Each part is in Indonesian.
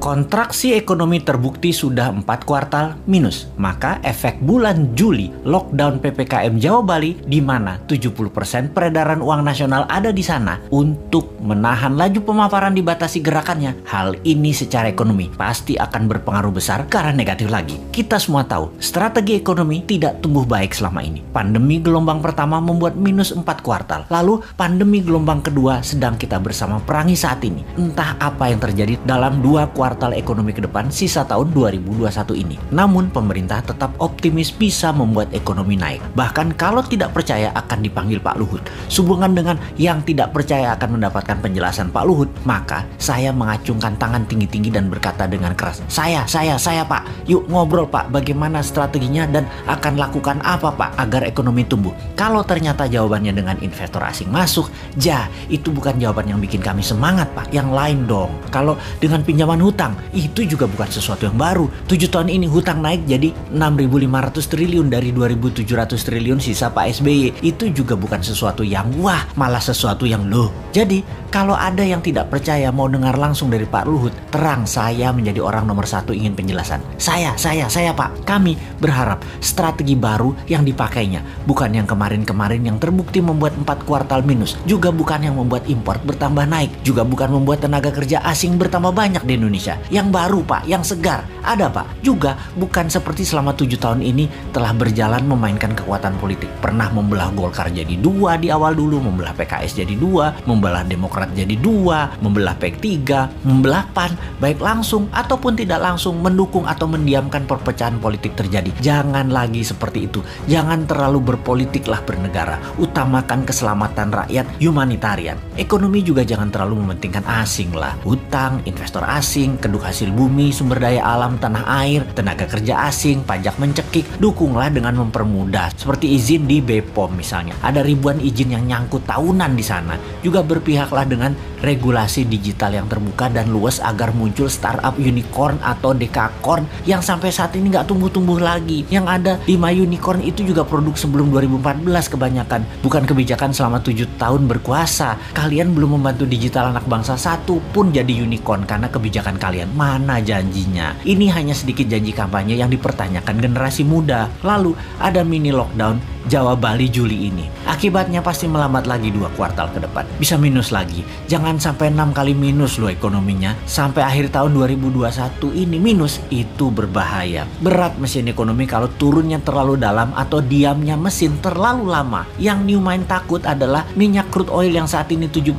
Kontraksi ekonomi terbukti sudah 4 kuartal minus. Maka efek bulan Juli lockdown PPKM Jawa Bali di mana 70% peredaran uang nasional ada di sana untuk menahan laju pemaparan dibatasi gerakannya. Hal ini secara ekonomi pasti akan berpengaruh besar ke arah negatif lagi. Kita semua tahu strategi ekonomi tidak tumbuh baik selama ini. Pandemi gelombang pertama membuat minus 4 kuartal. Lalu pandemi gelombang kedua sedang kita bersama perangi saat ini. Entah apa yang terjadi dalam 2 kuartal ekonomi ke depan sisa tahun 2021 ini. Namun pemerintah tetap optimis bisa membuat ekonomi naik. Bahkan kalau tidak percaya akan dipanggil Pak Luhut. Sehubungan dengan yang tidak percaya akan mendapatkan penjelasan Pak Luhut, maka saya mengacungkan tangan tinggi-tinggi dan berkata dengan keras, Saya Pak, yuk ngobrol Pak, bagaimana strateginya dan akan lakukan apa Pak agar ekonomi tumbuh. Kalau ternyata jawabannya dengan investor asing masuk, itu bukan jawaban yang bikin kami semangat Pak, yang lain dong. Kalau dengan pinjaman hutang, itu juga bukan sesuatu yang baru. 7 tahun ini hutang naik jadi 6.500 triliun dari 2.700 triliun sisa Pak SBY. Itu juga bukan sesuatu yang wah, malah sesuatu yang loh. Jadi kalau ada yang tidak percaya mau dengar langsung dari Pak Luhut, terang saya menjadi orang nomor 1 ingin penjelasan. Saya Pak, kami berharap strategi baru yang dipakainya, bukan yang kemarin-kemarin yang terbukti membuat 4 kuartal minus, juga bukan yang membuat import bertambah naik, juga bukan membuat tenaga kerja asing bertambah banyak di Indonesia. Yang baru Pak, yang segar, ada Pak. Juga bukan seperti selama 7 tahun ini telah berjalan memainkan kekuatan politik. Pernah membelah Golkar jadi 2 di awal dulu, membelah PKS jadi 2, membelah Demokrat jadi 2, membelah PEK 3, membelah PAN, baik langsung ataupun tidak langsung, mendukung atau mendiamkan perpecahan politik terjadi. Jangan lagi seperti itu. Jangan terlalu berpolitiklah bernegara. Utamakan keselamatan rakyat, humanitarian. Ekonomi juga jangan terlalu mementingkan asing lah. Hutang, investor asing, keduk hasil bumi, sumber daya alam, tanah air, tenaga kerja asing, pajak mencekik. Dukunglah dengan mempermudah. Seperti izin di BPOM misalnya. Ada ribuan izin yang nyangkut tahunan di sana. Juga berpihaklah dengan regulasi digital yang terbuka dan luas agar muncul startup unicorn atau dekakorn yang sampai saat ini nggak tumbuh-tumbuh lagi. Yang ada 5 unicorn itu juga produk sebelum 2014 kebanyakan. Bukan kebijakan selama 7 tahun berkuasa. Kalian belum membantu digital anak bangsa satu pun jadi unicorn karena kebijakan kalian. Mana janjinya? Ini hanya sedikit janji kampanye yang dipertanyakan generasi muda. Lalu ada mini lockdown Jawa Bali Juli ini. Akibatnya pasti melambat lagi 2 kuartal ke depan. Bisa minus lagi. Jangan sampai 6 kali minus loh ekonominya. Sampai akhir tahun 2021 ini minus. Itu berbahaya. Berat mesin ekonomi kalau turunnya terlalu dalam atau diamnya mesin terlalu lama. Yang New Mind takut adalah minyak crude oil yang saat ini $75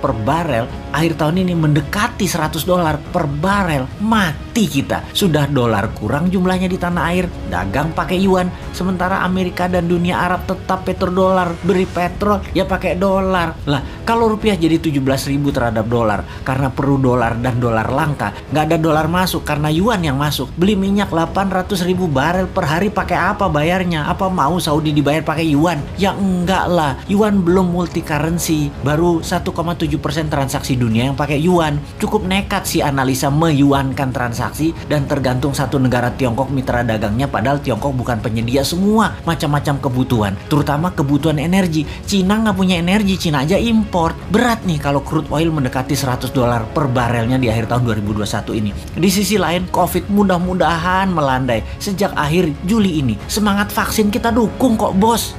per barel. Akhir tahun ini mendekati $100 per barel. Mati kita. Sudah dolar kurang jumlahnya di tanah air. Dagang pakai yuan. Sementara Amerika dan dunia Arab tetap petrodolar. Beri petrol ya pakai dolar. Lah kalau rupiah jadi 17.000 terhadap dolar karena perlu dolar dan dolar langka, nggak ada dolar masuk karena yuan yang masuk. Beli minyak 800.000 barel per hari pakai apa bayarnya? Apa mau Saudi dibayar pakai yuan? Ya enggak lah. Yuan belum multi currency. Baru 1,7% transaksi dunia yang pakai yuan. Cukup nekat sih analisa meyuankan transaksi dan tergantung satu negara Tiongkok mitra dagangnya, padahal Tiongkok bukan penyedia semua macam-macam kebutuhan, terutama kebutuhan energi. Cina nggak punya energi, Cina aja import. Berat nih kalau crude oil mendekati $100 per barelnya di akhir tahun 2021 ini. Di sisi lain, COVID mudah-mudahan melandai sejak akhir Juli ini. Semangat vaksin kita dukung kok bos.